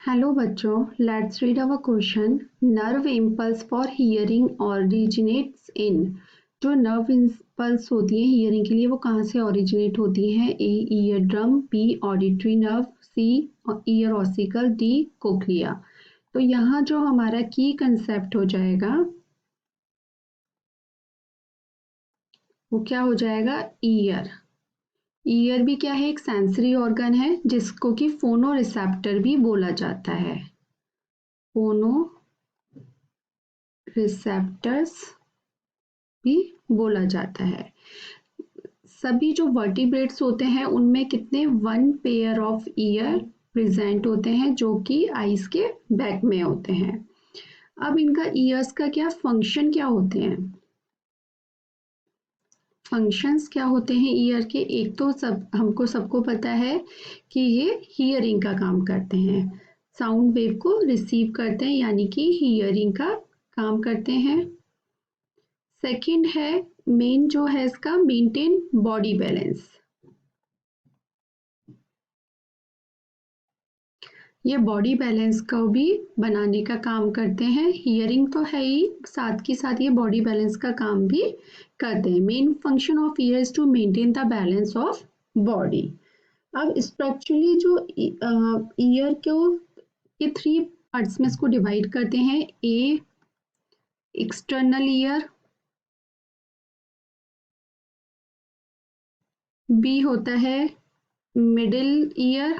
Hello बच्चों, let's read our question. Nerve impulse for hearing originates इन। जो nerve impulse होती है हियरिंग के लिए वो कहाँ से ओरिजिनेट होती हैं? A ear drum, B auditory nerve, C ear ossicle, D cochlea. तो यहाँ जो हमारा की कंसेप्ट हो जाएगा वो क्या हो जाएगा? ईयर। ईयर भी क्या है? एक सेंसरी ऑर्गन है जिसको कि फोनो रिसेप्टर भी बोला जाता है। फोनो रिसेप्टर्स भी बोला जाता है। सभी जो वर्टिब्रेट्स होते हैं उनमें कितने? 1 पेयर ऑफ ईयर प्रेजेंट होते हैं जो कि आइज के बैक में होते हैं। अब इनका ईयर्स का क्या फंक्शन क्या होते हैं? फंक्शंस क्या होते हैं ईयर के? एक तो सबको पता है कि ये हियरिंग का काम करते हैं, साउंड वेव को रिसीव करते हैं, यानी कि हियरिंग का काम करते हैं। सेकंड है, मेन जो है इसका, मेंटेन बॉडी बैलेंस। ये बॉडी बैलेंस को भी बनाने का काम करते हैं। हियरिंग तो है ही, साथ के साथ ये बॉडी बैलेंस का काम भी करते हैं। Main function of ear is to maintain the balance of body. अब स्ट्रक्चरली जो ईयर को ये 3 पार्ट्स में इसको डिवाइड करते हैं। ए एक्सटर्नल ईयर, बी होता है मिडिल ईयर,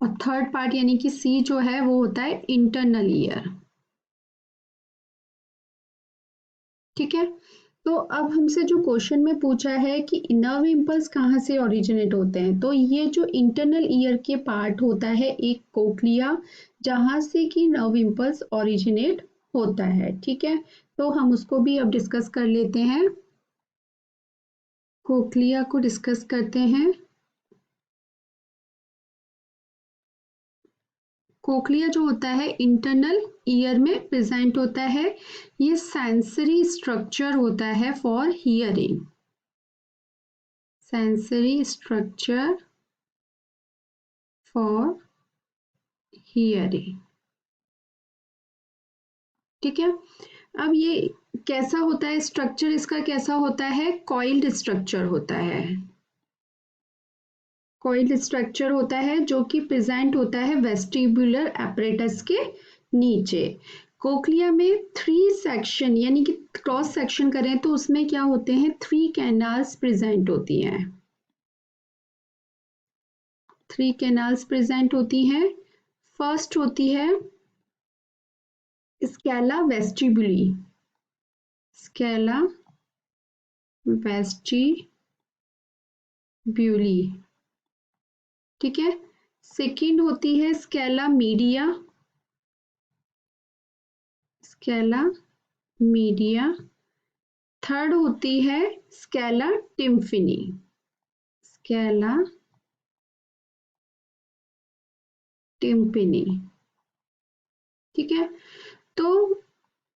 और थर्ड पार्ट यानी कि सी जो है वो होता है इंटरनल ईयर। ठीक है, तो अब हमसे जो क्वेश्चन में पूछा है कि नर्व इम्पल्स कहाँ से ओरिजिनेट होते हैं, तो ये जो इंटरनल ईयर के पार्ट होता है एक कोक्लिया, जहाँ से कि नर्व इम्पल्स ओरिजिनेट होता है। ठीक है, तो हम उसको भी अब डिस्कस कर लेते हैं। कोक्लिया को डिस्कस करते हैं। कोक्लिया जो होता है इंटरनल ईयर में प्रेजेंट होता है। ये सेंसरी स्ट्रक्चर होता है for hearing. Sensory structure for hearing. ठीक है, अब ये कैसा होता है स्ट्रक्चर इसका? कैसा होता है? कॉइल्ड स्ट्रक्चर होता है। कॉइल्ड स्ट्रक्चर होता है जो कि प्रेजेंट होता है वेस्टिबुलर एपरेटस के नीचे। कोक्लिया में 3 सेक्शन यानी कि क्रॉस सेक्शन करें तो उसमें क्या होते हैं? 3 कैनाल्स प्रेजेंट होती हैं। 3 कैनाल्स प्रेजेंट होती हैं। फर्स्ट होती है स्केला वेस्टिबुली। स्केला वेस्टिब्यूली। ठीक है, सेकंड होती है Scala media. Scala media. Third होती है स्केला टिम्फनी। Scala tympany. ठीक है, तो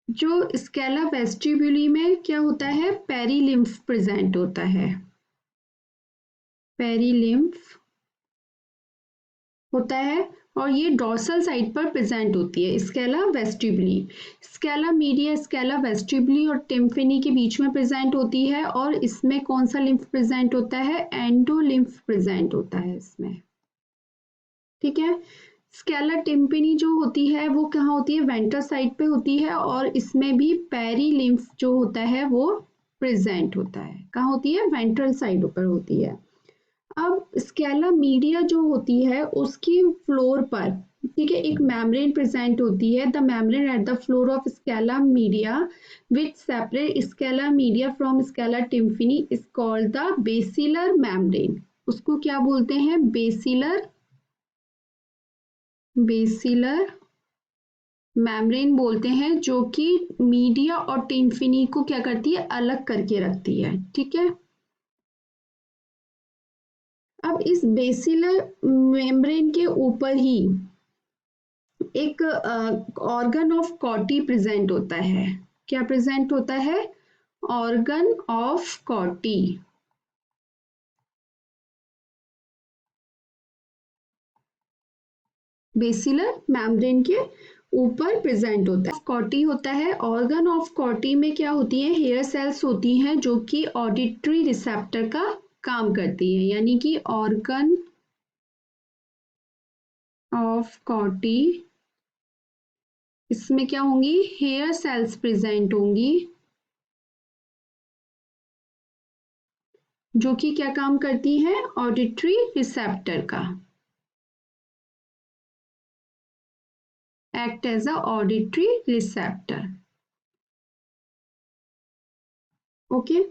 जो स्केला वेस्टिब्यूली में क्या होता है? पेरीलिम्फ प्रेजेंट होता है। पेरीलिम्फ होता है और ये डॉर्सल साइड पर प्रेजेंट होती है स्केला वेस्टिब्यूली। स्केला मीडिया, स्केला वेस्टिब्यूली और टिम्फनी के बीच में प्रेजेंट होती है, और इसमें कौन सा लिम्फ प्रेजेंट होता है? एंडोलिम्फ प्रेजेंट होता है इसमें। ठीक है, स्केला टिम्पनी जो होती है वो कहाँ होती है? वेंट्रल साइड पे होती है, और इसमें भी पेरीलिम्फ जो होता है वो प्रेजेंट होता है। कहाँ होती है? वेंट्रल साइड पर होती है। अब स्केला मीडिया जो होती है उसकी फ्लोर पर, ठीक है, एक मेम्ब्रेन प्रेजेंट होती है। The membrane at the floor of scala media which separate scala media from scala tympani is called the basilar membrane. उसको क्या बोलते हैं? बेसिलर मेम्ब्रेन बोलते हैं, जो कि मीडिया और टिम्फनी को क्या करती है? अलग करके रखती है। ठीक है, अब इस बेसिलर मेम्ब्रेन के ऊपर ही एक ऑर्गन ऑफ कॉटी प्रेजेंट होता है। क्या प्रेजेंट होता है? Organ of कॉटी। बेसिलर मेम्ब्रेन के ऊपर प्रेजेंट होता है। कॉटी होता है, ऑर्गन ऑफ कॉटी में क्या होती है, हेयर सेल्स होती हैं जो कि ऑडिटरी रिसेप्टर का काम करती है, यानी कि ऑर्गन ऑफ कॉटी, इसमें क्या होंगी, हेयर सेल्स प्रेजेंट होंगी जो कि क्या काम करती हैं, ऑडिटरी रिसेप्टर का, act as a auditory receptor. Okay,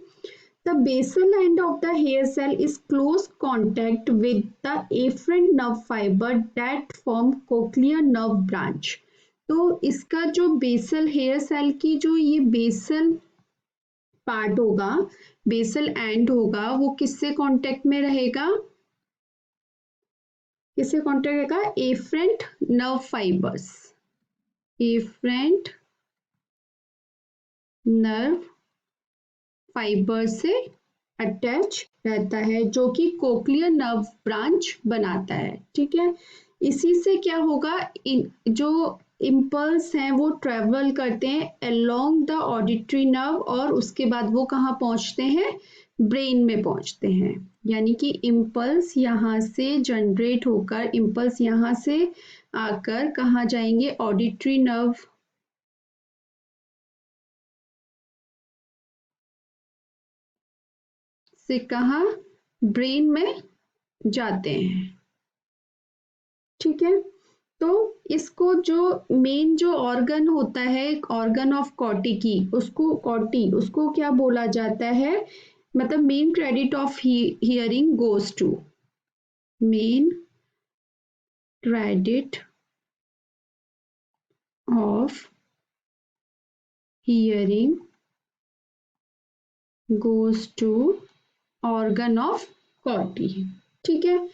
the basal end of the hair cell is close contact with the afferent nerve fiber that form cochlear nerve branch. तो इसका जो बेसल हेयर सेल की जो ये basal part होगा, basal end होगा, वो किससे कांटेक्ट में रहेगा, किससे कांटेक्ट रहेगा, afferent nerve fibres, afferent nerve fibre से अटैच रहता है, जो कि कोक्लियर नर्व ब्रांच बनाता है। ठीक है, इसी से क्या होगा, जो इम्पल्स हैं वो ट्रेवल करते हैं अलोंग द ऑडिटरी नर्व और उसके बाद वो कहाँ पहुंचते हैं, ब्रेन में पहुंचते हैं। यानी कि इम्पल्स यहाँ से जनरेट होकर, इम्पल्स यहाँ से आकर कहाँ जाएंगे, ऑडिटरी नर्व से कहाँ, ब्रेन में जाते हैं। ठीक है, तो इसको जो मेन जो ऑर्गन होता है, ऑर्गन ऑफ कॉटी की, उसको कॉटी, उसको क्या बोला जाता है, मतलब main credit of hearing goes to, main credit of hearing goes to organ of Corti. ठीक है,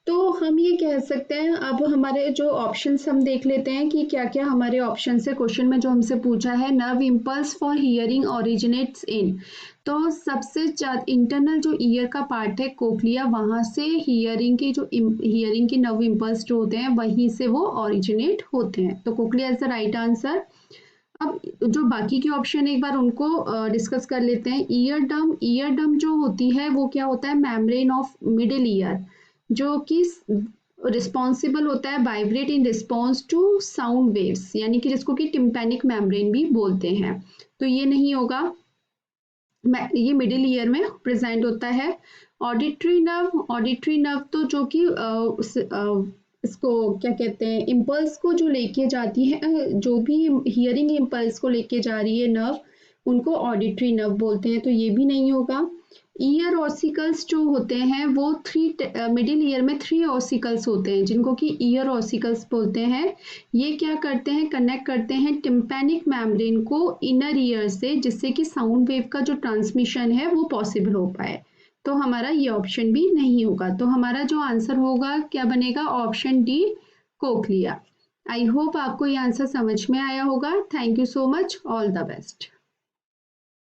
तो हम ये कह सकते हैं, अब हमारे जो ऑप्शंस हम देख लेते हैं कि क्या क्या हमारे ऑप्शन है क्वेश्चन में जो हमसे पूछा है, nerve impulse for hearing originates इन, तो सबसे इंटरनल जो ईयर का पार्ट है कोक्लिया, वहां से हियरिंग की जो हियरिंग के नर्व इम्पल्स जो होते हैं वहीं से वो ओरिजिनेट होते हैं, तो cochlea is the right answer. अब जो बाकी के ऑप्शन एक बार उनको डिस्कस कर लेते हैं। ईयरडम, ईयरडम जो होती है वो क्या होता है, मेम्ब्रेन ऑफ मिडिल ईयर, जो कि रिस्पॉन्सिबल होता है vibrate in response to sound waves, यानी कि जिसको कि टिम्पैनिक मेम्ब्रेन भी बोलते हैं, तो ये नहीं होगा, ये मिडिल ईयर में प्रेजेंट होता है। ऑडिटरी नर्व, ऑडिटरी नर्व तो जो कि इसको क्या कहते हैं, इम्पल्स को जो लेके जाती है, जो भी हियरिंग इम्पल्स को लेके जा रही है नर्व, उनको ऑडिटरी नर्व बोलते हैं, तो ये भी नहीं होगा। ईयर ऑसिकल्स जो होते हैं वो मिडिल ईयर में 3 ऑसिकल्स होते हैं जिनको कि ईयर ऑसिकल्स बोलते हैं। ये क्या करते हैं, कनेक्ट करते हैं टिम्पैनिक मेम्ब्रेन को इनर ईयर से, जिससे कि साउंड वेव का जो ट्रांसमिशन है वो पॉसिबल हो पाए, तो हमारा ये ऑप्शन भी नहीं होगा, तो हमारा जो आंसर होगा क्या बनेगा, option D, cochlea. I hope आपको ये आंसर समझ में आया होगा। Thank you so much, all the best.